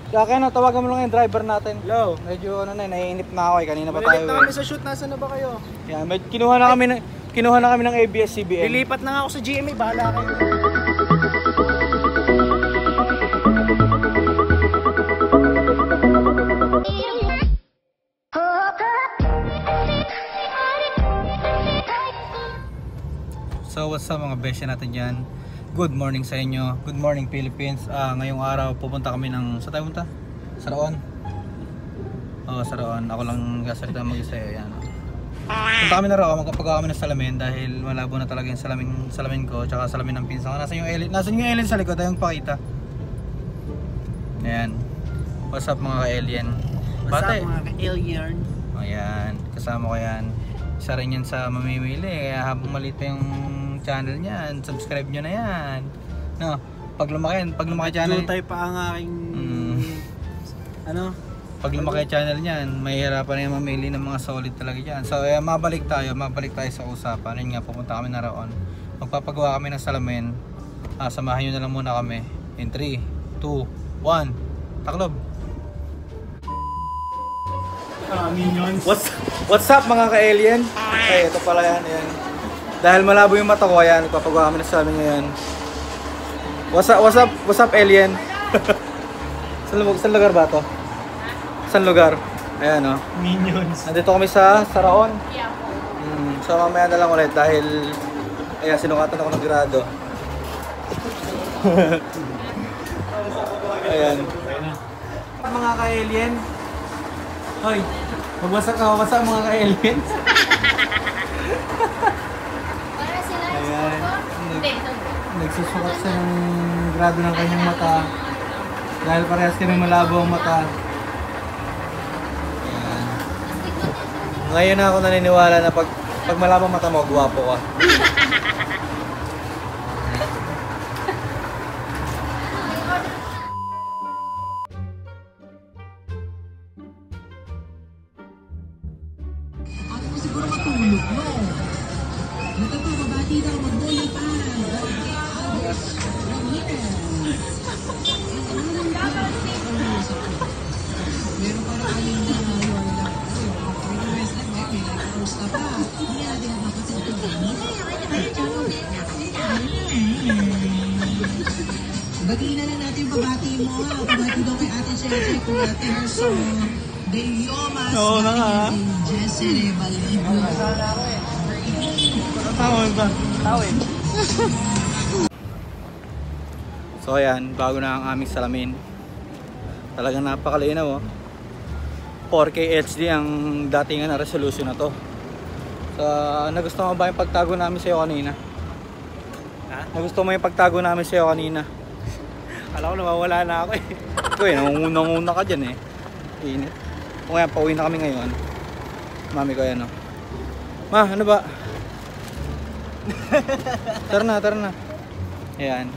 Kaya natawagan mo lang yung driver natin. Hello. Medyo ano na, naiinip na ako eh. Kanina pa tayo. Malilip na kami sa shoot. Nasaan na ba kayo? Yan, kinuha na kami ng ABS-CBN. Lilipat na nga ako sa GMA. Bahala kayo. So what's up mga besya natin dyan? Good morning sa inyo. Good morning Philippines. Ngayong araw pupunta kami ng... Saan tayo punta? Saraon? Oo, Saraon. Ako lang gasalita mag-isa. Yan. Punta kami na raw. Magpagawa kami ng salamin dahil malabo na talaga yung salamin ko. Tsaka salamin ng pinsan ko. Nasaan yung alien sa likod? Ayong pakita. Ayan. What's up mga ka-alien? What's up mga ka-alien? Ayan. Kasama ko yan. Isa rin yan sa mamimili. Kaya habang maliit pa yung channel niyan, subscribe nyo na yan. No, pag lumaki channel. Tutay pa ang aking Pag lumaki channel niyan, mahihirapan na yung mamili ng mga solid talaga diyan. So, mabalik tayo sa usapan. Yun nga, pupunta kami na roon. Magpapagawa kami ng salamin. Samahan niyo na lang muna kami. In 3, 2, 1. Taklob. minions. What's up mga ka-alien? Ay, ito pala yan. Ayan. Dahil malabo yung mata ko, ayan, ipapagawa kami na sa amin ngayon. What's up alien? Saan lugar ba to? Saan lugar? Ayan o. Minions. Nandito kami sa Saraon. So mamaya na lang ulit dahil ayan, sinukatan ako ng grado. Ayan. Mga ka-alien. Hoy, magbasa ka, what's up mga ka-alien? Ayan. Nagsusukat siya ng grado ng kanyang mata dahil parehas kami malabo ang mata. Ayan. Ngayon na ako naniniwala na pag malabo ang mata mo, gwapo ka. Ako siguro matulog, no? Nagkakababati daw mag-bola pa. Meron para aling na request na may nag-post na pa. Hindi natin nakapasito. Batiin na lang natin yung babati mo. Babati daw kay Ate Cheche, kung Ate Herso De Yomas, Jessie Baligo. Tawin. So ayan, bago na ang aming salamin. Talagang napakalinaw oh. 4K HD ang datingan na resolution na to. So, nagustuhan mo ba yung pagtago namin sa'yo kanina? Ha? Nagustuhan mo yung pagtago namin sa'yo kanina? Alam ko nawawala na ako eh. Ito eh, nangungunang-una ka dyan eh. Init. Kung kaya pauwi na kami ngayon. Mami ko yan oh. Ma, ano ba? Tara na. Ayan.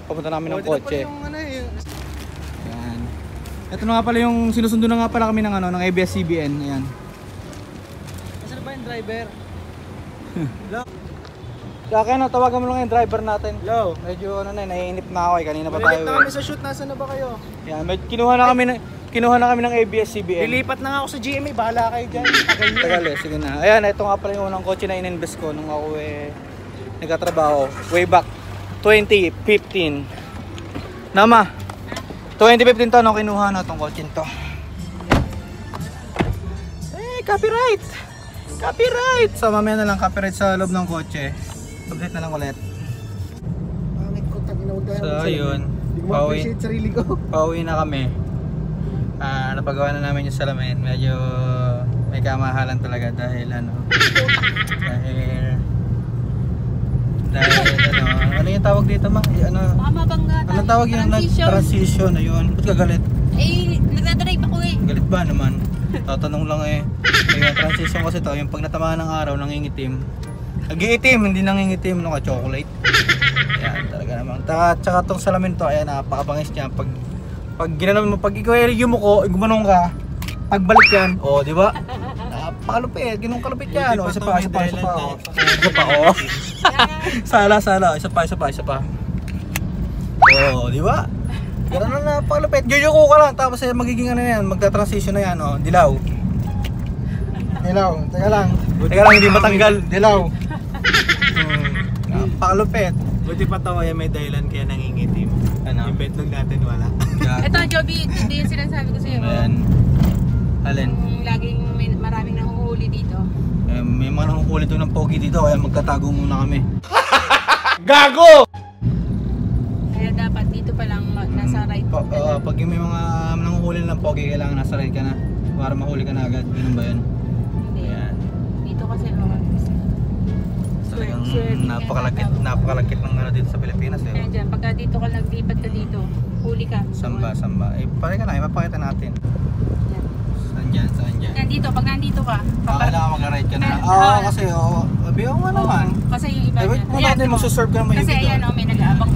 Papunta namin ng kotse. Ayan. Ito na nga pala yung sinusundo na nga pala kami ng ng ABS-CBN. Ayan. Nasaan ba yung driver? Hello? Kaya natawagan mo lang yung driver natin. Hello? Medyo naiinip na ako eh. Kanina pa tayo. Malilip na kami sa shoot. Nasaan na ba kayo? Ayan, kinuha na kami ng ABS-CBN. Lilipat na nga ako sa GMA. Bahala kayo dyan. Tagal eh, sige na. Ayan, ito nga pala yung unang kotse na ininvest ko nung ako nagkatrabaho. Way back 2015. Nama, 2015 to, no, kinuha na itong kotse to. Copyright! Copyright! So mamaya na lang copyright sa loob ng kotse. Update na lang ulit. Pangit ko, tag-inaudahan. So ayun, pauwi na kami. Napagawa na namin yung salamin. Medyo may kamahalan talaga dahil ano yung tawag dito mang? Ano tawag yung transition? Ayun, ba't ka galit? Eh, nagdadrive ako eh. Galit ba naman? Tatanong lang eh. Yung transition kasi to, yung pag natamaan ng araw, nangingitim. Nag-iitim, hindi nangingitim, no, ka-chocolate. Ayan, talaga naman. Tsaka tong salamin to, ayan, napakabangis niya. Pag ginanong mo, pag ikaw yung mo ko, gumanong ka, pagbalik yan, oh, di ba? Napakalupit, ginong kalupit yan. Oh, isa pa. Oh. Sala, isa pa. Oh, di ba? Ganun na napalupit. Yuyuko ka lang, tapos magiging ano yan, magta-transition na yan, oh, dilaw. Dilaw, teka lang, hindi matanggal, dilaw. Napalupit. Buti pa tayo may dahilan kaya nangingitim. Ano? Yung betlog natin wala. Ito, Joby, hindi yung sinasabi ko sa'yo. Ayan. Alin? Laging maraming nanguhuli dito. May mga nangukulit doon ng pogi dito, kaya magtatago muna kami. Gago! Kaya dapat dito pa lang nasa right ka na. Pag may mga nanguhuli ng pogi, kailangan nasa right ka na para mahuli ka na agad. Ganun ba yun? Hindi. Ayan. Dito kasi mga Talagang Swerving napakalakit ng ano dito sa Pilipinas eh. Kaya dyan, pagka dito ka naglipat ka dito, huli ka. Samba. Eh, pare ka na, mapakita natin. Yan. Saan dyan? Yan dito, pag nandito ka. Kailangan mag-ride ka na. Kasi biyo nga naman. Kasi yung iba Eh, wait mo natin, magsuserve ka naman yung Kasi video. ayan o, may nag-aabang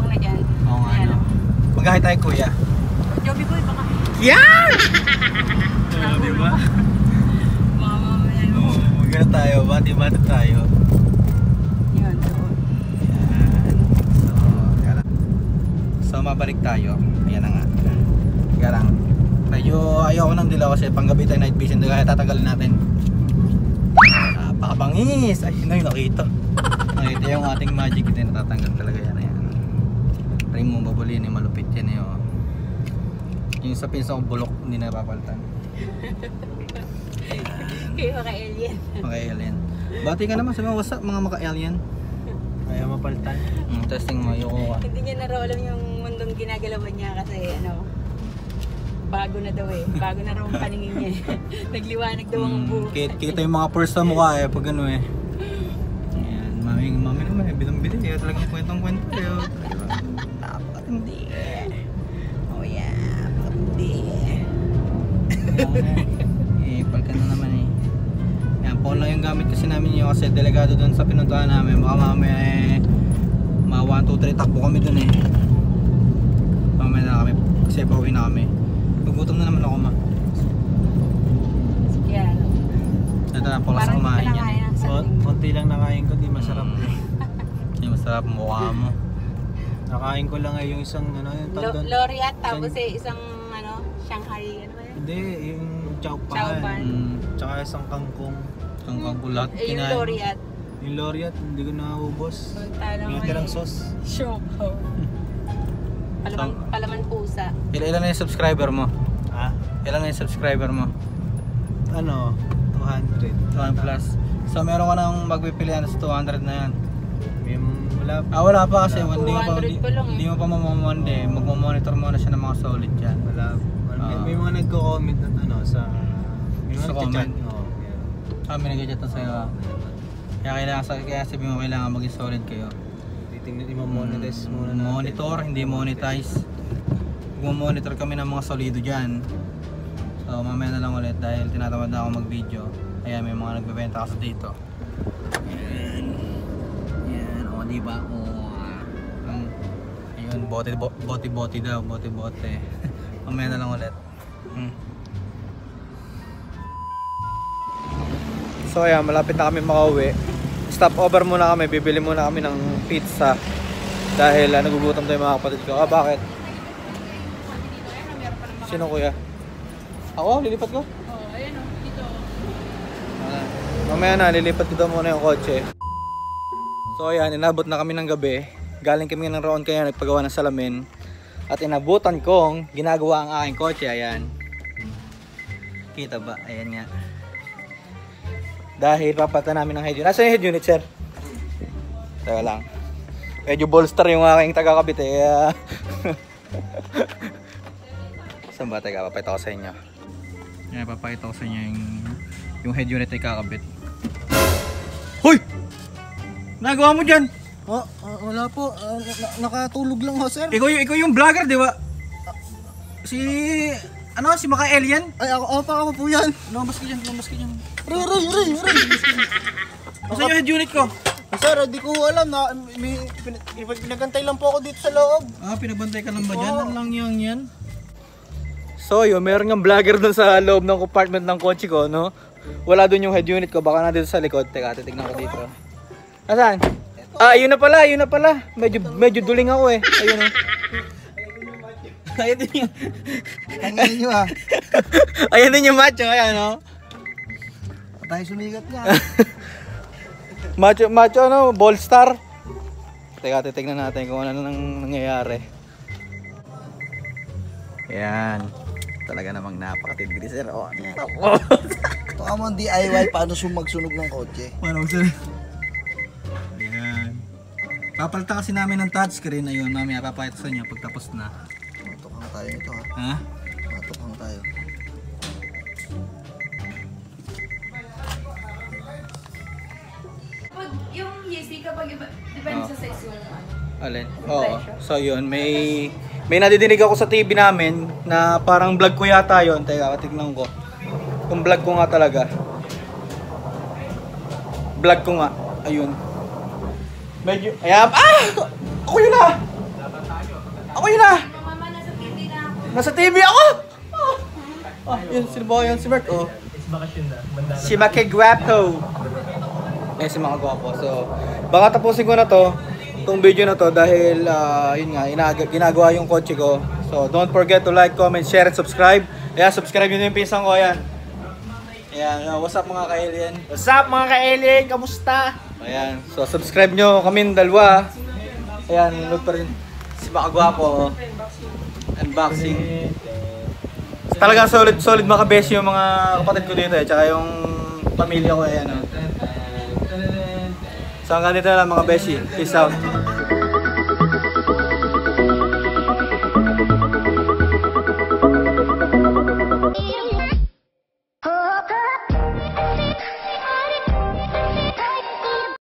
na dyan. Oo nga, Ayan, no. oh. Mag-hi tayo, kuya. Joby boy, baka. Yan! Di ba? Mga mamaya. Gano'n tayo, bati-bati tayo. Yun, doon. Yan. So, mabalik tayo. Ayan na nga. Kaya lang. Medyo ayoko ng dilaw kasi panggabi tayo night vision. Kaya tatanggalin natin. Napakabangis! Ay, nakita. Nakita yung ating magic. Ito natatanggal talaga yan. Ayan. Try mo babulin. Malupit yan eh. Oh. Yung sa pinsa kong bulok, hindi na papalitan. Kayo ka-alien. Mga alien. Bati ka naman sa mga what's up mga maka-alien. Kaya mapalitan. Testing mo, ayoko ka. Hindi niya na raw alam yung mundong ginagalawan niya kasi bago na daw eh. Bago na raw ang paningin niya. Nagliwanag daw ang buhok. Kita yung mga purse sa mukha eh, pag ano eh. Ayan, mami naman eh, bilang-bili eh, talagang kwentong-kwento eh. Diba? Napakatindi eh. Oh yeah, napakatindi eh. Palka na naman eh. Ayan, phone lang yung gamit kasi namin yun kasi delegado doon sa pinuntahan namin. Baka mamaya eh, mga 1, 2, 3 takbo kami doon eh. Mamaya na kami, kasi pauwi na kami. Gugutom na naman ako ma. Yan. Ito na po kasi kumain yan. Konti lang nakain ko, di masarap. Hindi masarap mukha mo. Nakain ko lang yung isang yung tandon. Laureate tapos isang Shanghai ano ba yun? Hindi, yung chow pan. Chow pan. Tsaka isang kangkong. Kangkang kulat. Yung Laureate. Yung Laureate, hindi ko naubos. Yung Yung tirang sauce. Choco. Palaman pusa. Ilan na yung subscriber mo? Ah, Ilan na yung subscriber mo? 200. 200 plus. So meron ka nang magpipilian sa 200 na yan. Wala pa. Wala pa kasi Wala. hindi mo pa 200 pa lang eh. hindi mo pa mamamonitor. Magmo-monitor muna siya ng mga solid dyan. Wala. May mga nagko-comment na sa may mga Sa nagchat. comment? Oo, meron. Kami nag-chat na sa'yo. Kaya sabi mo kailangan maging solid kayo. Titingnan, i-monetize muna natin. Monitor, hindi monetize. Mag-monitor kami ng mga solido dyan. So mamaya na lang ulit dahil tinatamad na ako mag-video. Kaya may mga nagbebenta kasi dito. Yan, o diba? Ayun, bote daw, bote. Mamaya na lang ulit. So ayan, malapit na kami makauwi. Stop over muna kami, bibili muna kami ng pizza. Dahil nagugutom tayo mga kapatid ko. Bakit? Sino kuya? Ako? Lilipat ko? Oh, ayun o, dito. Mamaya na, lilipat ko daw muna yung kotse. So ayan, inabot na kami ng gabi. Galing kami ng roon kaya nagpagawa ng salamin. At inabutan kong ginagawa ang aking kotse. Ayan. Kita ba? Ayan nga. Dahil papata namin ng head unit. Nasaan yung head unit, sir? Teka lang. Medyo bolster yung aking taga-kabit eh. Saan ba? Teka, papakita ko sa inyo. Yan, papakita ko sa inyo yung head unit ay kakabit. Hoy! Nagawa mo dyan? Wala po. Nakatulog lang ho, sir. Ikaw yung vlogger, di ba? Si Maka Alien? Ay, ako po yan. Lumabas ka dyan. Ray. Saan yung head unit ko? Sir, di ko alam na pinagantay lang po ako dito sa loob. Pinagbantay ka lang ba dyan? Ano lang yan? So yun, meron ng vlogger dun sa loob ng compartment ng kotse ko, no? Wala dun yung head unit ko, baka nandito sa likod. Teka, titignan ko dito. Nasaan? Yun na pala. Medyo duling ako eh. Ayun oh. Ayan din yung... Tangin nyo ah. Ayan din yung macho, ayan o. Tayo sumigat niya. Macho ano, ball star. Teka, titignan natin kung ano nang nangyayari. Ayan. Talaga namang napakatindi sir. Oh, Ito ka mo DIY paano magsunog ng kotse. paano sir? Ayan. Papalitan kasi namin ng touchscreen. Ayun, mamaya papakita sa inyo pagtapos na. Matukang tayo nito ha. Ha? Matukang tayo. Pag yung USB kapag depende sa size yung Alin? Oo. So yun, may nadidinig ako sa TV namin na parang vlog ko yata yun. Teka, tignan ko. Kung vlog ko nga talaga. Vlog ko nga. Ayun. Medyo, ayan. Ah! Ako yun ah! Ako yun ah! mama nasa TV na ako. Nasa TV ako! Yun, sino ba yun? Si Bert, oh. Si Makigwapo. Si Makigwapo. So, baka tapusin ko na to. Itong video na to dahil, yun nga, ginagawa yung kotse ko. So, don't forget to like, comment, share, and subscribe. Ayan, subscribe nyo yung pisang ko, ayan. Ayan, what's up mga ka-alien? What's up mga ka-alien? Kamusta? Ayan, so subscribe nyo kami dalawa. Ayan, look pa rin. Si Makigwapo. Unboxing. Talagang solid makabeshi yung mga kapatid ko dito tsaka yung pamilya ko. Ayan, oh. So hanggang dito na lang mga beshi. Peace out.